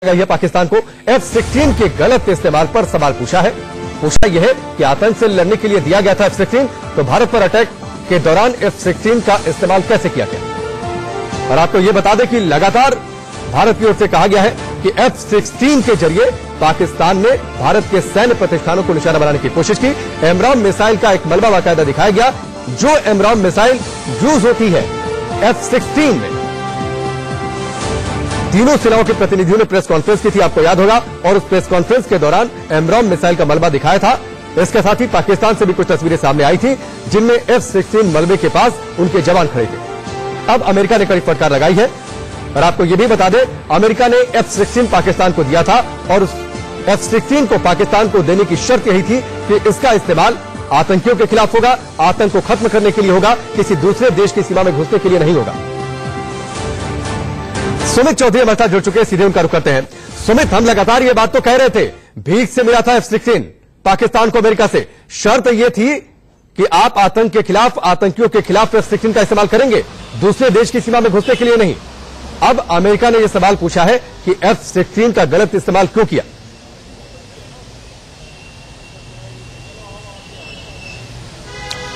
यह पाकिस्तान को F-16 के गलत इस्तेमाल पर सवाल पूछा यह है कि आतंक से लड़ने के लिए दिया गया था F-16, तो भारत पर अटैक के दौरान F-16 का इस्तेमाल कैसे किया गया। और आपको यह बता दें कि लगातार भारत की ओर से कहा गया है कि F-16 के जरिए पाकिस्तान ने भारत के सैन्य प्रतिष्ठानों को निशाना बनाने की कोशिश की। एमराम मिसाइल का एक मलबा बाकायदा दिखाया गया, जो एमराम मिसाइल यूज होती है F-16 में। तीनों सेनाओं के प्रतिनिधियों ने प्रेस कॉन्फ्रेंस की थी, आपको याद होगा, और उस प्रेस कॉन्फ्रेंस के दौरान एमराम मिसाइल का मलबा दिखाया था। इसके साथ ही पाकिस्तान से भी कुछ तस्वीरें सामने आई थी जिनमें F-16 मलबे के पास उनके जवान खड़े थे। अब अमेरिका ने कड़ी फटकार लगाई है और आपको यह भी बता दें, अमेरिका ने F-16 पाकिस्तान को दिया था और उस F-16 को पाकिस्तान को देने की शर्त यही थी कि इसका इस्तेमाल आतंकियों के खिलाफ होगा, आतंक को खत्म करने के लिए होगा, किसी दूसरे देश की सीमा में घुसने के लिए नहीं होगा। सुमित चौधरी हमारे साथ जुड़ चुके हैं, सीधे उनका रुख करते हैं। सुमित, हम लगातार ये बात तो कह रहे थे, भीख से मिला था F-16 पाकिस्तान को अमेरिका से, शर्त यह थी कि आप आतंक के खिलाफ, आतंकियों के खिलाफ F-16 का इस्तेमाल करेंगे, दूसरे देश की सीमा में घुसने के लिए नहीं। अब अमेरिका ने यह सवाल पूछा है कि F-16 का गलत इस्तेमाल क्यों किया।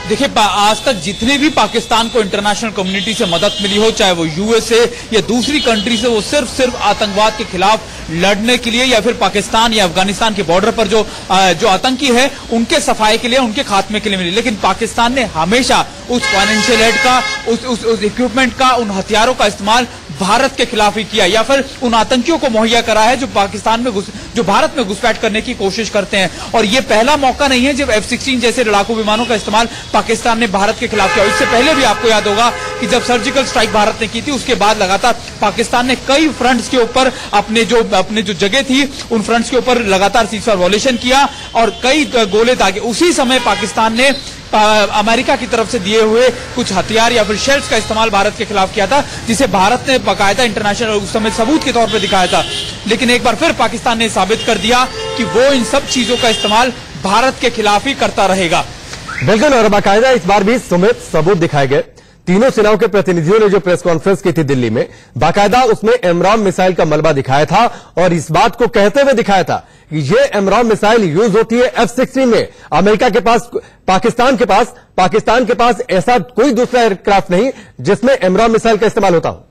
देखिए, आज तक जितने भी पाकिस्तान को इंटरनेशनल कम्युनिटी से मदद मिली हो, चाहे वो यूएसए या दूसरी कंट्री से, वो सिर्फ आतंकवाद के खिलाफ लड़ने के लिए या फिर पाकिस्तान या अफगानिस्तान के बॉर्डर पर जो आतंकी है उनके सफाई के लिए, उनके खात्मे के लिए मिली। लेकिन पाकिस्तान ने हमेशा उस फाइनेंशियल एड का, उस इक्विपमेंट का, उन हथियारों का इस्तेमाल भारत के खिलाफ ही किया या फिर उन आतंकियों को मुहैया करा है जो भारत में घुसपैठ करने की कोशिश करते हैं। और ये पहला मौका नहीं है जब F-16 जैसे लड़ाकू विमानों का इस्तेमाल पाकिस्तान ने भारत के खिलाफ किया। इससे पहले भी आपको याद होगा कि जब सर्जिकल स्ट्राइक भारत ने की थी, उसके बाद लगातार पाकिस्तान ने कई फ्रंट्स के ऊपर अपने जो जगह थी उन फ्रंट्स के ऊपर लगातार सीजफायर वॉयलेशन किया और कई गोले दागे। उसी समय पाकिस्तान ने अमेरिका की तरफ से दिए हुए कुछ हथियार या फिर शेल्स का इस्तेमाल भारत के खिलाफ किया था, जिसे भारत ने बाकायदा इंटरनेशनल उस समय सबूत के तौर पर दिखाया था। लेकिन एक बार फिर पाकिस्तान ने साबित कर दिया कि वो इन सब चीजों का इस्तेमाल भारत के खिलाफ ही करता रहेगा। बिल्कुल, और बाकायदा इस बार भी सबूत दिखाए गए। तीनों सेनाओं के प्रतिनिधियों ने जो प्रेस कॉन्फ्रेंस की थी दिल्ली में, बाकायदा उसमें एमराम मिसाइल का मलबा दिखाया था और इस बात को कहते हुए दिखाया था कि ये एमराम मिसाइल यूज होती है F-16 में। अमेरिका के पास, पाकिस्तान के पास ऐसा कोई दूसरा एयरक्राफ्ट नहीं जिसमें एमराम मिसाइल का इस्तेमाल होता हो।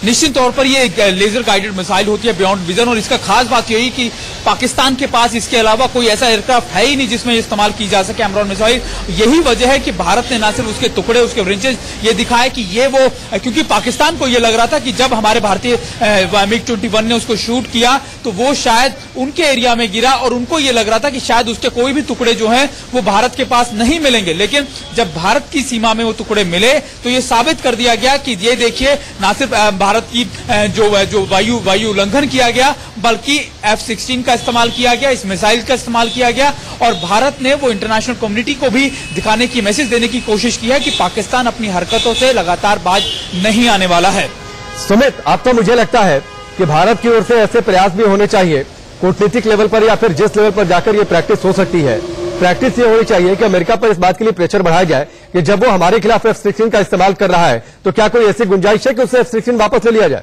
निश्चित तौर पर ये एक लेजर गाइडेड मिसाइल होती है बियॉन्ड विजन, और इसका खास बात यही कि पाकिस्तान के पास इसके अलावा कोई ऐसा एयरक्राफ्ट है ही नहीं जिसमें इस्तेमाल की जा सके एमराम मिसाइल। यही वजह है कि भारत ने न सिर्फ उसके टुकड़े, उसके ब्रेंचेस ये दिखाए कि ये वो, क्योंकि पाकिस्तान को ये लग रहा था कि जब हमारे भारतीय MiG-21 ने उसको शूट किया तो वो शायद उनके एरिया में गिरा और उनको ये लग रहा था कि शायद उसके कोई भी टुकड़े जो हैं वो भारत के पास नहीं मिलेंगे। लेकिन जब भारत की सीमा में वो टुकड़े मिले तो ये साबित कर दिया गया कि ये देखिए, न सिर्फ भारत की जो वायु उल्लंघन किया गया, बल्कि F-16 का इस्तेमाल किया गया, इस मिसाइल का इस्तेमाल किया गया। और भारत ने वो इंटरनेशनल कम्युनिटी को भी दिखाने की, मैसेज देने की कोशिश की है कि पाकिस्तान अपनी हरकतों से लगातार बाज नहीं आने वाला है। सुमित, अब तो मुझे लगता है कि भारत की ओर से ऐसे प्रयास भी होने चाहिए कूटनीतिक लेवल पर, या फिर जिस लेवल पर जाकर ये प्रैक्टिस हो सकती है, प्रैक्टिस ये होनी चाहिए कि अमेरिका पर इस बात के लिए प्रेशर बढ़ाया जाए कि जब वो हमारे खिलाफ F-16 का इस्तेमाल कर रहा है तो क्या कोई ऐसी गुंजाइश है कि उससे F-16 वापस ले लिया जाए।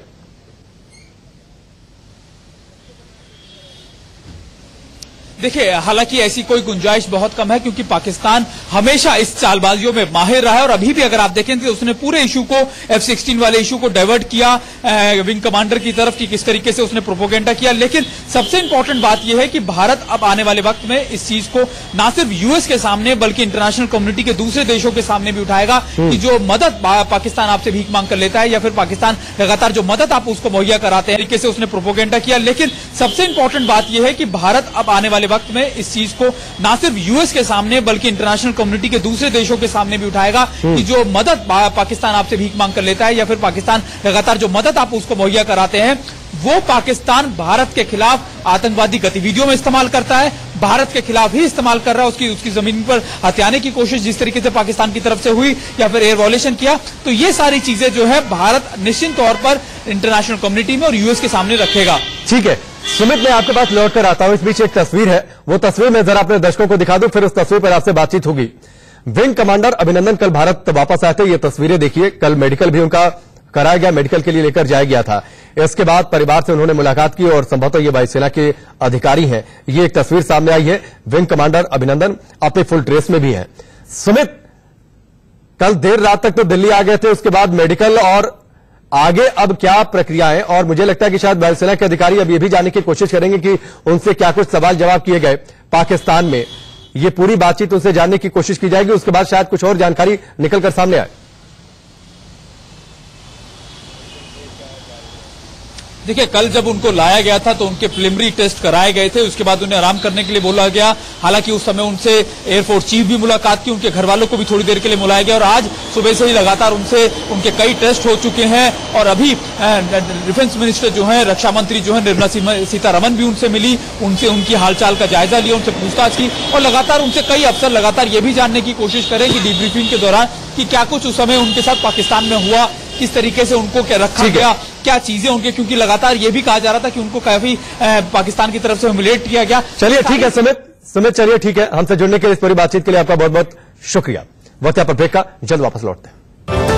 देखिए, हालांकि ऐसी कोई गुंजाइश बहुत कम है क्योंकि पाकिस्तान हमेशा इस चालबाजियों में माहिर रहा है और अभी भी अगर आप देखें तो उसने पूरे इशू को, F-16 वाले इशू को डाइवर्ट किया विंग कमांडर की तरफ कि किस तरीके से उसने प्रोपोगेंडा किया। लेकिन सबसे इंपॉर्टेंट बात यह है कि भारत अब आने वाले वक्त में इस चीज को न सिर्फ यूएस के सामने बल्कि इंटरनेशनल कम्युनिटी के दूसरे देशों के सामने भी उठाएगा कि जो मदद पाकिस्तान आपसे भीख मांग कर लेता है या फिर पाकिस्तान लगातार जो मदद आप उसको मुहैया कराते हैं, तरीके से उसने प्रोपोगेंडा किया। लेकिन सबसे इंपॉर्टेंट बात यह है कि भारत अब आने वाले वक्त में इस चीज को न सिर्फ यूएस के सामने बल्कि इंटरनेशनल कम्युनिटी के दूसरे देशों के सामने भी उठाएगा कि जो मदद पाकिस्तान आपसे भीख मांग कर लेता है या फिर पाकिस्तान लगातार जो मदद आप उसको मुहैया कराते हैं, वो पाकिस्तान भारत के खिलाफ आतंकवादी गतिविधियों में इस्तेमाल करता है, भारत के खिलाफ ही इस्तेमाल कर रहा है। उसकी जमीन पर हथियाने की कोशिश जिस तरीके से पाकिस्तान की तरफ से हुई या फिर एयर वॉयलेशन किया, तो ये सारी चीजें जो है भारत निश्चित तौर पर इंटरनेशनल कम्युनिटी में और यूएस के सामने रखेगा। ठीक है सुमित, मैं आपके पास लौट कर आता हूं। इस बीच एक तस्वीर है, वो तस्वीर मैं जरा अपने दर्शकों को दिखा दूं, फिर उस तस्वीर पर आपसे बातचीत होगी। विंग कमांडर अभिनंदन कल भारत वापस आए थे। ये तस्वीरें देखिए, कल मेडिकल भी उनका कराया गया, मेडिकल के लिए लेकर जाया गया था। इसके बाद परिवार से उन्होंने मुलाकात की और संभवतः ये वायुसेना के अधिकारी हैं। ये एक तस्वीर सामने आई है, विंग कमांडर अभिनंदन अपने फुल ड्रेस में भी हैं। सुमित, कल देर रात तक तो दिल्ली आ गए थे, उसके बाद मेडिकल, और आगे अब क्या प्रक्रिया है? और मुझे लगता है कि शायद वायुसेना के अधिकारी अब ये भी जानने की कोशिश करेंगे कि उनसे क्या कुछ सवाल जवाब किए गए पाकिस्तान में। ये पूरी बातचीत उनसे जानने की कोशिश की जाएगी, उसके बाद शायद कुछ और जानकारी निकलकर सामने आए। देखिए, कल जब उनको लाया गया था तो उनके प्रिलिमिनरी टेस्ट कराए गए थे, उसके बाद उन्हें आराम करने के लिए बोला गया। हालांकि उस समय उनसे एयरफोर्स चीफ भी मुलाकात की, उनके घर वालों को भी थोड़ी देर के लिए बुलाया गया और आज सुबह से ही लगातार उनसे उनके कई टेस्ट हो चुके हैं। और अभी डिफेंस मिनिस्टर जो है, रक्षा मंत्री जो है निर्मला सीतारमण भी उनसे मिली, उनसे उनकी हालचाल का जायजा लिया, उनसे पूछताछ की और लगातार उनसे कई अफसर लगातार ये भी जानने की कोशिश करें कि डीब्रीफिंग के दौरान कि क्या कुछ उस समय उनके साथ पाकिस्तान में हुआ, किस तरीके से उनको क्या रखा गया, क्या चीजें उनके, क्योंकि लगातार ये भी कहा जा रहा था कि उनको काफी पाकिस्तान की तरफ से ह्यूमिलेट किया गया। चलिए ठीक है सुमित, चलिए ठीक है, हमसे जुड़ने के लिए इस पूरी बातचीत के लिए आपका बहुत बहुत शुक्रिया। वक्त यहाँ पर ब्रेक का, जल्द वापस लौटते हैं।